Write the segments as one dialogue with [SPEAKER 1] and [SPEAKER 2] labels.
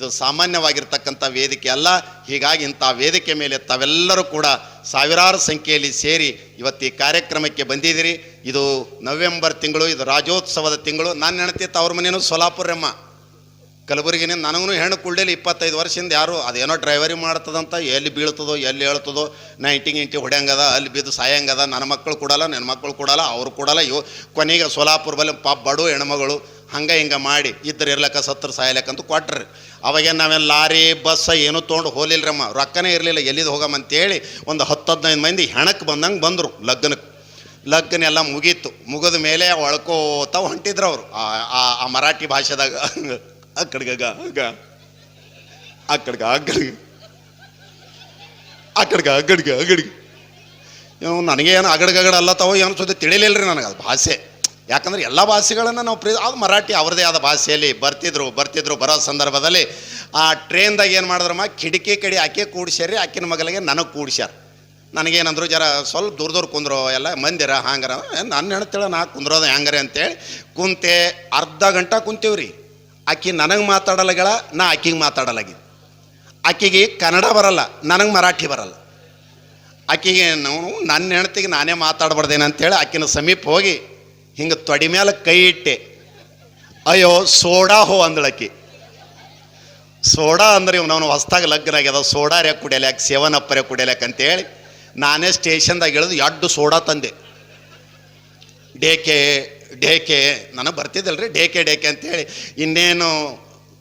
[SPEAKER 1] ಇದು ಸಾಮಾನ್ಯವಾಗಿರ್ತಕ್ಕಂಥ ವೇದಿಕೆ ಅಲ್ಲ. ಹೀಗಾಗಿ ಇಂಥ ವೇದಿಕೆ ಮೇಲೆ ತಾವೆಲ್ಲರೂ ಕೂಡ ಸಾವಿರಾರು ಸಂಖ್ಯೆಯಲ್ಲಿ ಸೇರಿ ಇವತ್ತು ಈ ಕಾರ್ಯಕ್ರಮಕ್ಕೆ ಬಂದಿದ್ದೀರಿ. ಇದು ನವೆಂಬರ್ ತಿಂಗಳು, ಇದು ರಾಜ್ಯೋತ್ಸವದ ತಿಂಗಳು. ನಾನು ಹೆಣ್ತಿ ಅವ್ರ ಮನೇನು ಸೋಲಾಪುರಮ್ಮ, ಕಲಬುರಗಿನ. ನನಗೂ ಹೆಣ್ಣು ಕುಳ್ಳಿಲಿ 25 ವರ್ಷದಿಂದ ಯಾರು ಅದೇನೋ ಡ್ರೈವರಿ ಮಾಡ್ತದಂತ, ಎಲ್ಲಿ ಬೀಳ್ತದೋ ಎಲ್ಲಿ ಹೇಳ್ತದೋ, 90 ಹೊಡ್ಯಂಗದ, ಅಲ್ಲಿ ಬಿದ್ದು ಸಾಯಂಗದ, ನನ್ನ ಮಕ್ಕಳು ಕೊಡಲ್ಲ, ನನ್ನ ಮಕ್ಕಳು ಕೊಡಲ್ಲ, ಅವ್ರು ಕೊಡಲ್ಲ. ಕೊನೆಗೆ ಸೋಲಾಪುರ ಬಲ್ಲಿ ಬಡು ಹೆಣ್ಮಗಳು ಹಂಗೆ ಹಿಂಗೆ ಮಾಡಿ ಇದ್ರೆ ಇರ್ಲಕ್ಕ ಸತ್ರ ಸಾಯ್ಲಕ್ಕಂತೂ ಕೊಟ್ರಿ. ಅವಾಗೇನು ನಾವೇನು ಲಾರಿ ಬಸ್ ಏನೂ ತೊಗೊಂಡು ಹೋಲಿಲ್ರಮ್ಮ, ರೊಕ್ಕನೇ ಇರಲಿಲ್ಲ, ಎಲ್ಲಿದ್ದು ಹೋಗಮ್ಮಂತೇಳಿ ಒಂದು 10-15 ಮಂದಿ ಹೆಣಕ್ಕೆ ಬಂದಂಗೆ ಬಂದರು. ಲಗ್ನೆಲ್ಲ ಮುಗೀತು. ಮುಗಿದ ಮೇಲೆ ಒಳ್ಕೋತ ಹೊಂಟಿದ್ರು ಅವರು ಆ ಮರಾಠಿ ಭಾಷೆದಾಗ. ಅಕ್ಕಡ್ಗ ನನಗೇನು ಅಗಡ್ಗಗಡ ಅಲ್ಲತ್ತವ ಏನು ಸುದ್ದಿ ತಿಳಿಲಿಲ್ಲ ರೀ ನನಗೆ ಅದು ಭಾಷೆ. ಯಾಕಂದ್ರೆ ಎಲ್ಲ ಭಾಷೆಗಳನ್ನು ನಾವು ಅದು ಮರಾಠಿ ಅವ್ರದ್ದೇ ಆದ ಭಾಷೆಯಲ್ಲಿ ಬರ್ತಿದ್ರು. ಬರೋ ಸಂದರ್ಭದಲ್ಲಿ ಆ ಟ್ರೈನ್ದಾಗ ಏನು ಮಾಡಿದ್ರಮ್ಮ, ಕಿಟಕಿ ಕಡೆ ಆಕೆ ಕೂಡ್ಸ್ಯಾರಿ, ಆಕಿನ ಮಗಲಿಗೆ ನನಗೆ ಕೂಡ್ಸ್ಯಾರ. ನನಗೇನಂದ್ರು ಜರ ಸ್ವಲ್ಪ ದೂರ ಕುಂದ್ರೋ ಎಲ್ಲ ಮಂದಿರ ಹಂಗಾರ. ನನ್ನ ಹೇಳ್ತೇಳ ನಾ ಕುಂದ್ರೋದು ಹೆಂಗಾರೆ ಅಂತೇಳಿ ಕುಂತೆ. ಅರ್ಧ ಗಂಟೆ ಕುಂತೀವ್ರಿ. ಆಕೆ ನನಗೆ ಮಾತಾಡಲಾಗಳ, ನಾ ಆಕಿಗೆ ಮಾತಾಡಲಾಗಿದ್ದು. ಆಕೆಗೆ ಕನ್ನಡ ಬರಲ್ಲ, ನನಗೆ ಮರಾಠಿ ಬರಲ್ಲ. ಆಕೆಗೆ ನನ್ನ ಹೆಣ್ತಿಗೆ ನಾನೇ ಮಾತಾಡ್ಬಾರ್ದೇನಂತೇಳಿ ಆಕಿನ ಸಮೀಪ ಹೋಗಿ ಹಿಂಗೆ ತೊಡಿ ಮೇಲೆ ಕೈ ಇಟ್ಟೆ. ಅಯ್ಯೋ ಸೋಡಾ ಹೋ ಅಂದಳಕ್ಕಿ. ಸೋಡಾ ಅಂದ್ರೆ ಇವ್ ನಾವು ಹೊಸ್ದಾಗ ಲಗ್ನ ಆಗ್ಯದ, ಸೋಡಾ ರೇ ಕುಡಿಯಲ್ಯಾಕ, 7 ಅಪ್ ಕುಡಿಯಲ್ಯಾಕ ಅಂತೇಳಿ ನಾನೇ ಸ್ಟೇಷನ್ದಾಗ ಇಳಿದು 2 ಸೋಡಾ ತಂದೆ. ಡೇಕೆ ನನಗೆ ಬರ್ತಿದ್ದಲ್ರಿ, ಡೇಕೆ ಅಂತೇಳಿ. ಇನ್ನೇನು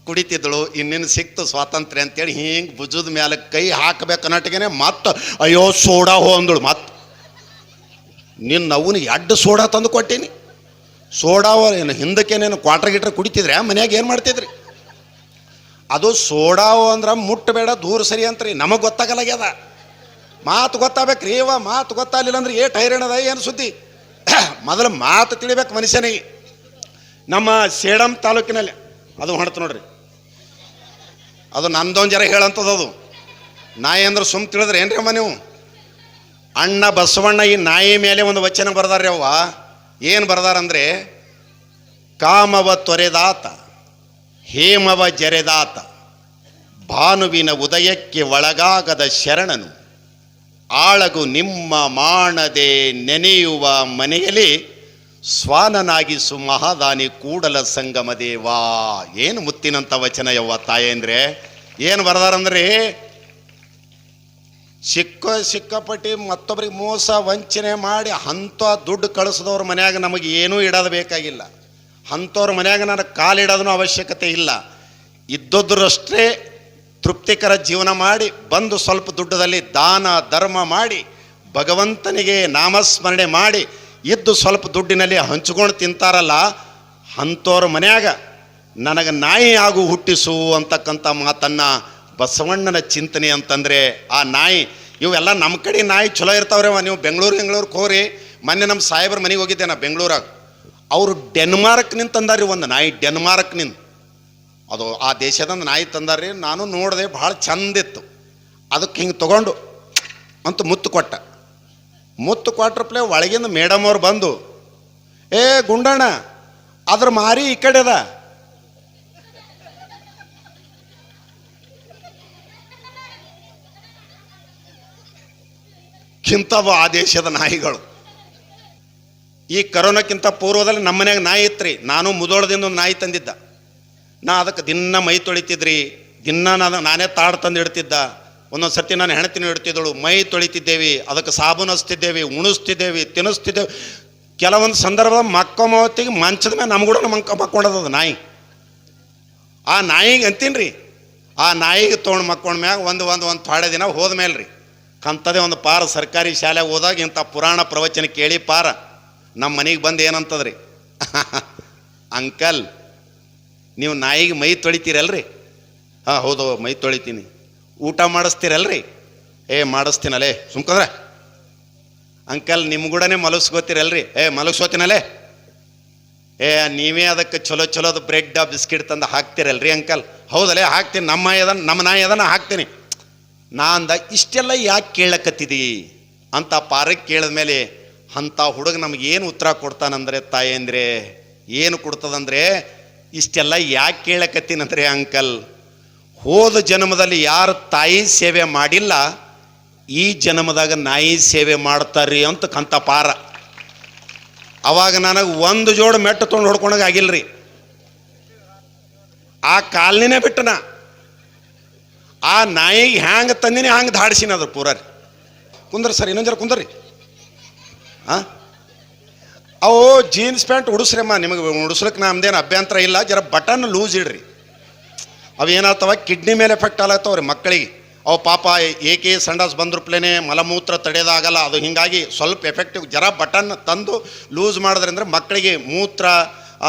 [SPEAKER 1] ಕುಡಿತಿದ್ದಳು, ಇನ್ನೇನು ಸಿಕ್ತು ಸ್ವಾತಂತ್ರ್ಯ ಅಂತೇಳಿ ಹಿಂಗೆ ಭುಜದ ಮೇಲೆ ಕೈ ಹಾಕಬೇಕು ಅನ್ನಟಿಗೆನೆ ಮತ್ತೆ ಅಯ್ಯೋ ಸೋಡಾ ಹೋ ಅಂದಳು. ಮತ್ತೆ ನಿನ್ನ ಅವನಿಗೆ 2 ಸೋಡಾ ತಂದು ಕೊಟ್ಟೀನಿ. ಸೋಡಾ ಏನು ಹಿಂದಕ್ಕೇನೇನು ಕ್ವಾಟ್ರ್ ಗಿಟ್ರ್ ಕುಡಿತಿದ್ರೆ ಮನ್ಯಾಗ ಏನು ಮಾಡ್ತಿದ್ರಿ? ಅದು ಸೋಡಾ ಅಂದ್ರೆ ಮುಟ್ಟಬೇಡ, ದೂರ ಸರಿ ಅಂತ್ರಿ. ನಮಗೆ ಗೊತ್ತಾಗಲ್ಲಾಗ್ಯದ. ಮಾತು ಗೊತ್ತಾಗಬೇಕ್ರಿ. ಮಾತು ಗೊತ್ತಾಗಲಿಲ್ಲ ಅಂದ್ರೆ ಏಟ್ ಹೈರಾಣದ ಏನು ಸುದ್ದಿ. ಮೊದಲು ಮಾತು ತಿಳಿಬೇಕು ಮನುಷ್ಯನಿಗೆ. ನಮ್ಮ ಸೇಡಂ ತಾಲೂಕಿನಲ್ಲಿ ಅದು ಹೊಣ್ತು ನೋಡ್ರಿ, ಅದು ನಂದೊಂದು ಜರ ಹೇಳಂಥದ್ದು. ಅದು ನಾಯಿ ಅಂದ್ರೆ ಸುಮ್ ತಿಳಿದ್ರೆ ಏನ್ರಿ ಅಮ್ಮ ನೀವು? ಅಣ್ಣ ಬಸವಣ್ಣ ಈ ನಾಯಿ ಮೇಲೆ ಒಂದು ವಚನ ಬರ್ದಾರ್ರಿ. ಅವ್ವ ಏನು ಬರ್ದಾರಂದ್ರೆ, ಕಾಮವ ತೊರೆದಾತ, ಹೇಮವ ಜರೆದಾತ, ಭಾನುವಿನ ಉದಯಕ್ಕೆ ಒಳಗಾಗದ ಶರಣನು, ಆಳಗು ನಿಮ್ಮ ಮಾಡದೆ ನೆನೆಯುವ ಮನೆಯಲ್ಲಿ ಸ್ವಾನನಾಗಿಸು ಮಹಾದಾನಿ ಕೂಡಲ ಸಂಗಮ ದೇವಾ. ಏನು ಮುತ್ತಿನಂಥ ವಚನ ಯವ್ವ ತಾಯಂದ್ರೆ. ಏನು ಬರ್ದಾರಂದ್ರಿ, ಸಿಕ್ಕಾಪಟ್ಟಿ ಮತ್ತೊಬ್ರಿಗೆ ಮೋಸ ವಂಚನೆ ಮಾಡಿ ಅಂಥ ದುಡ್ಡು ಕಳಿಸಿದವ್ರ ಮನ್ಯಾಗ ನಮಗೆ ಏನೂ ಇಡೋದು ಬೇಕಾಗಿಲ್ಲ. ಅಂಥವ್ರ ಮನ್ಯಾಗ ನನಗೆ ಕಾಲಿಡೋದೂ ಅವಶ್ಯಕತೆ ಇಲ್ಲ. ಇದ್ದದ್ರಷ್ಟೇ ತೃಪ್ತಿಕರ ಜೀವನ ಮಾಡಿ ಬಂದು ಸ್ವಲ್ಪ ದುಡ್ಡದಲ್ಲಿ ದಾನ ಧರ್ಮ ಮಾಡಿ ಭಗವಂತನಿಗೆ ನಾಮಸ್ಮರಣೆ ಮಾಡಿ ಇದ್ದು ಸ್ವಲ್ಪ ದುಡ್ಡಿನಲ್ಲಿ ಹಂಚ್ಕೊಂಡು ತಿಂತಾರಲ್ಲ, ಅಂಥವ್ರ ಮನ್ಯಾಗ ನನಗೆ ನಾಯಿ ಆಗು ಹುಟ್ಟಿಸು ಅಂತಕ್ಕಂಥ ಮಾತನ್ನು ಬಸವಣ್ಣನ ಚಿಂತನೆ ಅಂತಂದರೆ ಆ ನಾಯಿ. ಇವೆಲ್ಲ ನಮ್ಮ ಕಡೆ ನಾಯಿ ಚಲೋ ಇರ್ತಾವ್ರವ. ನೀವು ಬೆಂಗಳೂರಿಗೆ ಹೋಗ್ರಿ. ಮೊನ್ನೆ ನಮ್ಮ ಸಾಹೇಬ್ರ ಮನೆಗೆ ಹೋಗಿದ್ದೆ ನಾ ಬೆಂಗಳೂರಾಗ. ಅವರು ಡೆನ್ಮಾರ್ಕ್ನಿಂದ ತಂದಾರಿ ಒಂದು ನಾಯಿ, ಡೆನ್ಮಾರ್ಕ್ನಿಂದ. ಅದು ಆ ದೇಶದಿಂದ ನಾಯಿ ತಂದಾರ್ರಿ. ನಾನು ನೋಡಿದೆ, ಭಾಳ ಚಂದಿತ್ತು. ಅದಕ್ಕೆ ಹಿಂಗೆ ತೊಗೊಂಡು ಅಂತ ಮುತ್ತು ಕೊಟ್ರಪ್ಲೆ ಒಳಗಿಂದ ಮೇಡಮ್ ಅವ್ರು ಬಂದು, ಏ ಗುಂಡಣ್ಣ ಅದ್ರ ಮಾರಿ ಈ ಕಡೆ ಅದ. ಕಿಂತವು ಆ ದೇಶದ ನಾಯಿಗಳು. ಈ ಕರೋನಾಕ್ಕಿಂತ ಪೂರ್ವದಲ್ಲಿ ನಮ್ಮ ಮನ್ಯಾಗ ನಾಯಿ ಇತ್ತು ರೀ. ನಾನು ಮುದೋಳದಿಂದ ಒಂದು ನಾಯಿ ತಂದಿದ್ದ. ನಾ ಅದಕ್ಕೆ ದಿನ ಮೈ ತೊಳಿತಿದ್ರಿ, ದಿನ ನಾನೇ ತಾಡು ತಂದು ಇಡ್ತಿದ್ದ. ಒಂದೊಂದು ಸರ್ತಿ ನಾನು ಹೆಣ್ತಿನೂ ಇಡ್ತಿದ್ದಳು. ಮೈ ತೊಳಿತಿದ್ದೇವೆ, ಅದಕ್ಕೆ ಸಾಬೂನು ಹಚ್ತಿದ್ದೇವೆ, ಉಣಿಸ್ತಿದ್ದೇವೆ, ತಿನ್ನಿಸ್ತಿದ್ದೇವೆ. ಕೆಲವೊಂದು ಸಂದರ್ಭ ಮಕ್ಕೊಂಬತ್ತಿಗೆ ಮಂಚದ ಮೇಲೆ ನಮ್ಗೂಡ ಮಕ್ಕೊಂಡದ ನಾಯಿ. ಆ ನಾಯಿಗೆ ಅಂತೀನಿ ರೀ, ಆ ನಾಯಿಗೆ ತೊಗೊಂಡು ಮಕ್ಕೊಂಡ ಮ್ಯಾಗ ಒಂದು ಥೋಡೆ ದಿನ ಹೋದ ಮೇಲೆ ರೀ, ಅಂಥದೇ ಒಂದು ಪಾರ ಸರ್ಕಾರಿ ಶಾಲೆಗೆ ಹೋದಾಗ ಇಂಥ ಪುರಾಣ ಪ್ರವಚನ ಕೇಳಿ ಪಾರ ನಮ್ಮ ಮನೆಗೆ ಬಂದು ಏನಂತದ್ರಿ, ಅಂಕಲ್ ನೀವು ನಾಯಿಗೆ ಮೈ ತೊಳಿತೀರಲ್ರಿ? ಹಾಂ ಹೌದು ಮೈ ತೊಳಿತೀನಿ. ಊಟ ಮಾಡಿಸ್ತೀರಲ್ರಿ? ಮಾಡಿಸ್ತೀನಲ್ಲೇ ಸುಮ್ಕಂದ್ರೆ. ಅಂಕಲ್ ನಿಮ್ಗೂಡನೇ ಮಲಗಿಸ್ಕೋತೀರಲ್ರಿ? ಮಲಗಿಸ್ಕೋತೀನಲ್ಲೇ. ನೀವೇ ಅದಕ್ಕೆ ಚಲೋದು ಬ್ರೆಡ್ ಬಿಸ್ಕಿಟ್ ತಂದು ಹಾಕ್ತೀರಲ್ರಿ ಅಂಕಲ್? ಹೌದಲ್ಲೇ ಹಾಕ್ತೀನಿ. ನಮ್ಮ ನಾಯಿ ಅದನ್ನ ಹಾಕ್ತೀನಿ. ನಾ ಅಂದ, ಇಷ್ಟೆಲ್ಲ ಯಾಕೆ ಕೇಳಕತ್ತಿದಿ ಅಂತ ಪಾರಕ್ಕೆ ಕೇಳಿದ್ಮೇಲೆ ಅಂಥ ಹುಡುಗ ನಮಗೇನು ಉತ್ತರ ಕೊಡ್ತಾನಂದ್ರೆ, ತಾಯಿ ಅಂದರೆ ಏನು ಕೊಡ್ತದಂದ್ರೆ, ಇಷ್ಟೆಲ್ಲ ಯಾಕೆ ಕೇಳಕತ್ತೀನಂದ್ರೆ ಅಂಕಲ್, ಹೋದ ಜನ್ಮದಲ್ಲಿ ಯಾರು ತಾಯಿ ಸೇವೆ ಮಾಡಿಲ್ಲ ಈ ಜನ್ಮದಾಗ ನಾಯಿ ಸೇವೆ ಮಾಡ್ತಾರ್ರಿ ಅಂತ ಕಂತಪಾರ. ಅವಾಗ ನನಗೆ ಒಂದು ಜೋಡು ಮೆಟ್ಟು ತೊಗೊಂಡು ಹೊಡ್ಕೊಂಡಾಗ ಆಗಿಲ್ರಿ. ಆ ಕಾಲನಿನೇ ಬಿಟ್ಟನ. ಆ ನಾಯಿಗೆ ಹ್ಯಾಂಗೆ ತಂದಿನಿ ಹಂಗೆ ಧಾಡಿಸಿನ ಅದ್ರ ಪೂರ ರೀ. ಕುಂದ್ರಿ ಸರ್, ಇನ್ನೊಂದು ಜರ ಕುಂದ್ರಿ. ಅವು ಜೀನ್ಸ್ ಪ್ಯಾಂಟ್ ಉಡಿಸ್ರಮ್ಮ, ನಿಮಗೆ ಉಡಿಸ್ಲಿಕ್ಕೆ ನಮ್ದೇನು ಅಭ್ಯಂತರ ಇಲ್ಲ. ಜರ ಬಟನ್ ಲೂಸ್ ಇಡ್ರಿ. ಅವು ಏನಾಗ್ತವ ಕಿಡ್ನಿ ಮೇಲೆ ಎಫೆಕ್ಟ್ ಆಗತ್ತವ್ರಿ ಮಕ್ಕಳಿಗೆ. ಅವು ಪಾಪ ಏಕೆ ಸಂಡಾಸ್ ಬಂದ್ರಪ್ಲೇನೆ ಮಲಮೂತ್ರ ತಡೆಯೋದಾಗಲ್ಲ. ಅದು ಹೀಗಾಗಿ ಸ್ವಲ್ಪ ಎಫೆಕ್ಟಿವ್. ಜರ ಬಟನ್ ತಂದು ಲೂಸ್ ಮಾಡಿದ್ರಂದ್ರೆ ಮಕ್ಕಳಿಗೆ ಮೂತ್ರ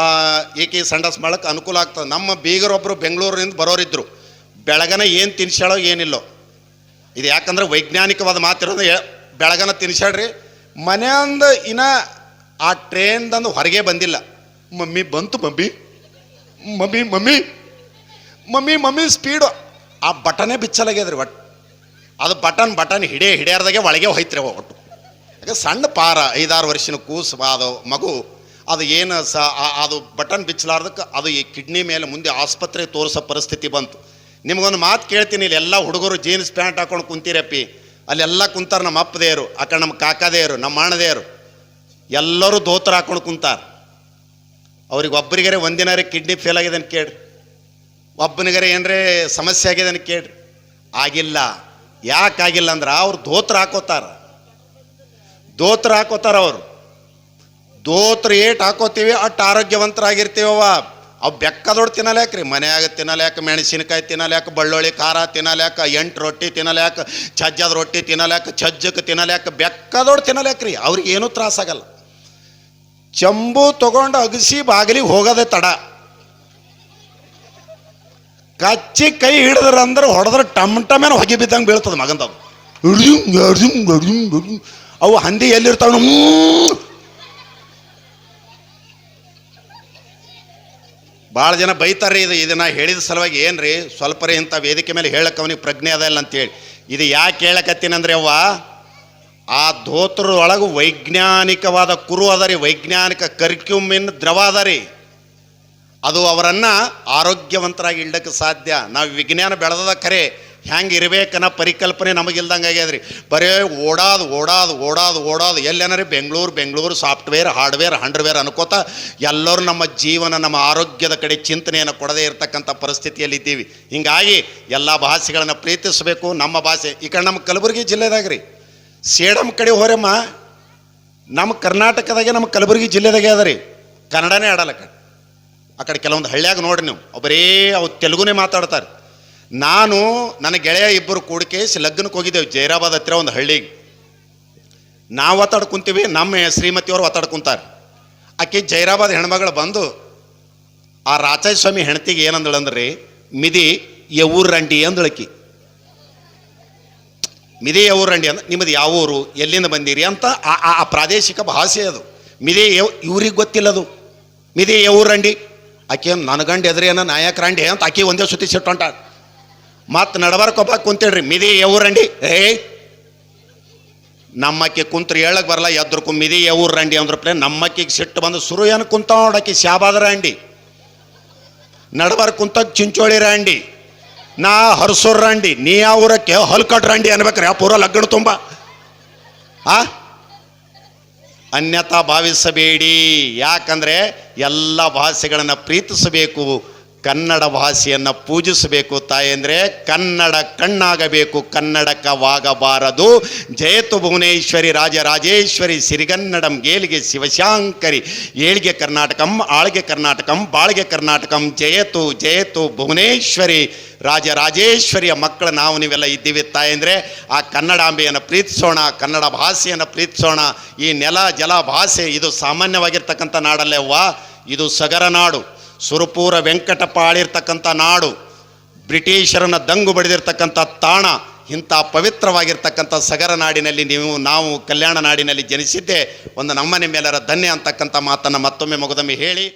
[SPEAKER 1] ಏಕೆ ಸಂಡಾಸ್ ಮಾಡೋಕ್ಕೆ ಅನುಕೂಲ ಆಗ್ತದೆ. ನಮ್ಮ ಬೀಗರೊಬ್ಬರು ಬೆಂಗಳೂರಿನಿಂದ ಬರೋರಿದ್ರು. ಬೆಳಗನ ಏನು ತಿನ್ಸಾಳೋ ಏನಿಲ್ಲೋ, ಇದು ಯಾಕಂದ್ರೆ ವೈಜ್ಞಾನಿಕವಾದ ಮಾತಿರೋದು. ಬೆಳಗನ ತಿನ್ಸಾಡ್ರಿ, ಮನೆಯಿಂದ ಇನ್ನ ಆ ಟ್ರೇನ್ದಂದು ಹೊರಗೆ ಬಂದಿಲ್ಲ. ಮಮ್ಮಿ ಬಂತು, mummy mummy mummy mummy mummy speed. ಆ ಬಟನೇ ಬಿಚ್ಚಲಾಗ್ಯದ್ರಿ ಒಟ್ಟು. ಅದು ಬಟನ್ ಹಿಡಿಯಾರ್ದಾಗೆ ಒಳಗೆ ಹೋಯ್ತ್ರಿ ಒಟ್ಟು. ಯಾಕೆ ಸಣ್ಣ ಪಾರ 5-6 ವರ್ಷದ ಕೂಸು ಅದು ಮಗು. ಅದು ಏನು ಅದು ಬಟನ್ ಬಿಚ್ಚಲಾರ್ದಕ್ಕೆ ಅದು ಈ ಕಿಡ್ನಿ ಮೇಲೆ ಮುಂದೆ ಆಸ್ಪತ್ರೆ ತೋರಿಸೋ ಪರಿಸ್ಥಿತಿ ಬಂತು. ನಿಮಗೊಂದು ಮಾತು ಕೇಳ್ತೀನಿ, ಇಲ್ಲಿ ಎಲ್ಲ ಹುಡುಗರು ಜೀನ್ಸ್ ಪ್ಯಾಂಟ್ ಹಾಕೊಂಡು ಕುಂತೀರಪ್ಪಿ. ಅಲ್ಲೆಲ್ಲ ಕುಂತಾರೆ ನಮ್ಮ ಅಪ್ಪದೇರು, ಆ ಕಡೆ ನಮ್ಮ ಕಾಕಾದೇರು, ನಮ್ಮ ಅಣ್ಣದೇರು ಎಲ್ಲರೂ ದೋತ್ರ ಹಾಕೊಂಡು ಕುಂತಾರೆ. ಅವ್ರಿಗೆ ಒಬ್ಬರಿಗಾರೆ ಒಂದಿನಾರೇ ಕಿಡ್ನಿ ಫೇಲ್ ಆಗಿದೆ ಅಂತ ಕೇಳ್ರಿ, ಒಬ್ಬನಿಗಾರೆ ಏನರೇ ಸಮಸ್ಯೆ ಆಗಿದೆ ಅಂತ ಕೇಳ್ರಿ. ಆಗಿಲ್ಲ. ಯಾಕಾಗಿಲ್ಲ ಅಂದ್ರೆ ಅವ್ರು ದೋತ್ರ ಹಾಕೋತಾರ ಅವರು. ದೋತ್ರ ಏಟ್ ಹಾಕೋತೀವಿ ಅಷ್ಟು ಆರೋಗ್ಯವಂತರಾಗಿರ್ತೀವವ. ಅವು ಬೆಕ್ಕದೊಟ್ಟು ತಿನ್ನಲ್ಯಾಕ್ರಿ, ಮನ್ಯಾಗ ತಿನ್ನಲ್ಯಾಕ, ಮೆಣಸಿನಕಾಯಿ ತಿನ್ನಲ್ಯಾಕ, ಬೆಳ್ಳುಳ್ಳಿ ಖಾರ ತಿನ್ನಲ್ಯಾಕ, 8 ರೊಟ್ಟಿ ತಿನ್ನಲ್ಯಾಕ, ಚಜ್ಜದ ರೊಟ್ಟಿ ತಿನ್ನಲ್ಯಾಕ, ಚಜ್ಜಕ್ಕೆ ತಿನ್ನಲ್ಯಾಕ, ಬೆಕ್ಕದೊಟ್ಟು ತಿನ್ನಲ್ಯಾಕ್ರಿ. ಅವ್ರಿಗೆ ಏನೂ ತ್ರಾಸಾಗಲ್ಲ. ಚಂಬು ತಗೊಂಡು ಅಗಸಿ ಬಾಗಿಲಿಗೆ ಹೋಗೋದೇ ತಡ. ಕಚ್ಚಿ ಕೈ ಹಿಡಿದ್ರಂದ್ರೆ ಹೊಡೆದ್ರೆ ಟಮ್ಟಮೇನ ಹೊಗೆ ಬಿದ್ದಂಗೆ ಬೀಳ್ತದೆ ಮಗಂದವು. ಅವು ಹಂದಿ ಎಲ್ಲಿರ್ತಾವ. ಭಾಳ ಜನ ಬೈತಾರ್ರಿ. ಇದನ್ನ ಹೇಳಿದ ಸಲುವಾಗಿ ಏನ್ರಿ ಸ್ವಲ್ಪರೇ ಇಂಥ ವೇದಿಕೆ ಮೇಲೆ ಹೇಳಕ್ಕೆ ಅವನಿಗೆ ಪ್ರಜ್ಞೆ ಅದ ಇಲ್ಲ ಅಂತೇಳಿ. ಇದು ಯಾಕೆ ಹೇಳಕತ್ತೀನಂದ್ರೆ ಅವ್ವ, ಆ ಧೋತ್ರ ಒಳಗೆ ವೈಜ್ಞಾನಿಕವಾದ ಕುರು ಅದ ರೀ, ವೈಜ್ಞಾನಿಕ ಕರ್ಕ್ಯೂಮಿನ್ ದ್ರವ ಅದ ರೀ. ಅದು ಅವರನ್ನು ಆರೋಗ್ಯವಂತರಾಗಿ ಇಡಕ್ಕೆ ಸಾಧ್ಯ. ನಾವು ವಿಜ್ಞಾನ ಬೆಳೆದ ಖರೆ, ಹೆಂಗೆ ಇರಬೇಕನ್ನೋ ಪರಿಕಲ್ಪನೆ ನಮಗಿಲ್ದಂಗೆ ಆಗ್ಯದ್ರಿ. ಬರೇ ಓಡಾದು ಎಲ್ಲೇನಾರಿ ಬೆಂಗಳೂರು ಸಾಫ್ಟ್ವೇರ್ ಹಾರ್ಡ್ವೇರ್ ಅನ್ಕೋತ ಎಲ್ಲರೂ ನಮ್ಮ ಜೀವನ, ನಮ್ಮ ಆರೋಗ್ಯದ ಕಡೆ ಚಿಂತನೆಯನ್ನು ಕೊಡದೇ ಇರತಕ್ಕಂಥ ಪರಿಸ್ಥಿತಿಯಲ್ಲಿದ್ದೀವಿ. ಹೀಗಾಗಿ ಎಲ್ಲ ಭಾಷೆಗಳನ್ನು ಪ್ರೀತಿಸಬೇಕು. ನಮ್ಮ ಭಾಷೆ ಈ ಕಡೆ ನಮ್ಮ ಕಲಬುರಗಿ ಜಿಲ್ಲೆದಾಗ ರೀ, ಸೇಡಮ್ ಕಡೆ ಹೋರಮ್ಮ, ನಮ್ಮ ಕರ್ನಾಟಕದಾಗೆ ನಮ್ಮ ಕಲಬುರಗಿ ಜಿಲ್ಲೆದಾಗೆ ಅದ ರೀ, ಕನ್ನಡನೇ ಆಡಲ್ಲ. ಆ ಕಡೆ ಕೆಲವೊಂದು ಹಳ್ಳಿಯಾಗ ನೋಡ್ರಿ ನೀವು, ಬರೀ ಅವು ತೆಲುಗುನೇ ಮಾತಾಡ್ತಾರೆ. ನನ್ನ ಗೆಳೆಯ ಇಬ್ಬರು ಕೂಡಿಕೇಸಿ ಲಗ್ನಕ್ಕೆ ಹೋಗಿದ್ದೇವೆ ಜೈರಾಬಾದ್ ಹತ್ತಿರ ಒಂದು ಹಳ್ಳಿಗೆ. ನಾವು ಒತ್ತಾಡ್ಕೊಂತೀವಿ, ನಮ್ಮ ಶ್ರೀಮತಿಯವರು ಒತ್ತಾಡ್ಕೊಂತಾರೆ. ಆಕೆ ಜೈರಾಬಾದ್ ಹೆಣ್ಮಗಳು ಬಂದು ಆ ರಾಚಾಯ ಸ್ವಾಮಿ ಹೆಣ್ತಿಗೆ ಏನಂದಳಂದ್ರಿ, ಮಿದಿ ಯವೂರ್ ರಂಡಿ ಅಂದಳಕಿ. ಮಿದಿ ಯವೂರ್ ರಂಡಿ ಅಂದ್ರೆ ನಿಮ್ಮದು ಯಾವ ಊರು, ಎಲ್ಲಿಂದ ಬಂದಿರಿ ಅಂತ ಆ ಪ್ರಾದೇಶಿಕ ಭಾಷೆ ಅದು. ಮಿದಿ ಇವ್ರಿಗೆ ಗೊತ್ತಿಲ್ಲದು, ಮಿದಿ ಯವೂರ್ ರಂಡಿ. ಆಕೆ ನನಗಂಡು ಎದ್ರೇನ ನಾಯಕ ರಂಡಿ ಅಂತ ಆಕೆ ಒಂದೇ ಸುತ್ತಿ ಸಿಟ್ಟೊಂಟ. ಮತ್ತು ನಡಬಾರ್ಕೊಬ್ಬ ಕುಂತೇಳ್ರಿ, ಮಿದಿ ಯವೂರ್ ರಂಡಿ. ನಮ್ಮಕ್ಕಿ ಕುಂತ್ರು ಹೇಳಕ್ಕೆ ಬರಲ್ಲ, ಎದ್ರಕು ಮಿದಿ ಯವೂರ್ ರಂಡಿ ಅಂದ್ರಪ್ಲೆ ನಮ್ಮಕ್ಕಿಗೆ ಸಿಟ್ಟು ಬಂದು ಸುರು ಏನು ಕುಂತ ನೋಡಕ್ಕೆ ಶಾಬಾದ ರಂಡಿ, ನಡಬಾರ್ ಕುಂತಾಗ ಚಿಂಚೋಳಿ ರಂಡಿ, ನಾ ಹರ್ಸೂರ್ ರಂಡಿ, ನೀ ಯಾವ ಊರಕ್ಕೆ ಹಲ್ಕಟ್ ರಂಡಿ ಅನ್ಬೇಕ್ರಿ ಆ ಪೂರ ಲಗ್ನ ತುಂಬ. ಅನ್ಯತಾ ಭಾವಿಸಬೇಡಿ. ಯಾಕಂದರೆ ಎಲ್ಲ ಭಾಷೆಗಳನ್ನು ಪ್ರೀತಿಸಬೇಕು, ಕನ್ನಡ ಭಾಷೆಯನ್ನು ಪೂಜಿಸಬೇಕು. ತಾಯಂದರೆ ಕನ್ನಡ ಕಣ್ಣಾಗಬೇಕು, ಕನ್ನಡಕವಾಗಬಾರದು. ಜಯತು ಭುವನೇಶ್ವರಿ ರಾಜರಾಜೇಶ್ವರಿ ಸಿರಿಗನ್ನಡಂ ಗೇಲಿಗೆ ಶಿವಶಾಂಕರಿ ಏಳಿಗೆ ಕರ್ನಾಟಕಂ ಆಳ್ಗೆ ಕರ್ನಾಟಕಂ ಬಾಳ್ಗೆ ಕರ್ನಾಟಕಂ. ಜಯತು ಜಯತು ಭುವನೇಶ್ವರಿ ರಾಜರಾಜೇಶ್ವರಿಯ ಮಕ್ಕಳು ನಾವು ನೀವೆಲ್ಲ ಇದ್ದೀವಿ. ತಾಯಂದರೆ ಆ ಕನ್ನಡಾಂಬೆಯನ್ನು ಪ್ರೀತಿಸೋಣ, ಕನ್ನಡ ಭಾಷೆಯನ್ನು ಪ್ರೀತಿಸೋಣ. ಈ ನೆಲ ಜಲ ಭಾಷೆ ಇದು ಸಾಮಾನ್ಯವಾಗಿರ್ತಕ್ಕಂಥ ನಾಡಲ್ಲವ್ವ, ಇದು ಸಗರ ನಾಡು, ಸುರಪೂರ ವೆಂಕಟಪ್ಪ ಆಳಿರ್ತಕ್ಕಂಥ ನಾಡು, ಬ್ರಿಟಿಷರನ್ನು ದಂಗು ಬಡಿದಿರ್ತಕ್ಕಂಥ ತಾಣ. ಇಂಥ ಪವಿತ್ರವಾಗಿರ್ತಕ್ಕಂಥ ಸಗರ ನಾಡಿನಲ್ಲಿ ನಾವು ಕಲ್ಯಾಣ ನಾಡಿನಲ್ಲಿ ಜನಿಸಿದ್ದೆ ಒಂದು ನಮ್ಮ ನಿಮ್ಮೆಲ್ಲರ ಧನ್ಯ ಅಂತಕ್ಕಂಥ ಮಾತನ್ನು ಮತ್ತೊಮ್ಮೆ ಮುಗದೊಮ್ಮೆ ಹೇಳಿ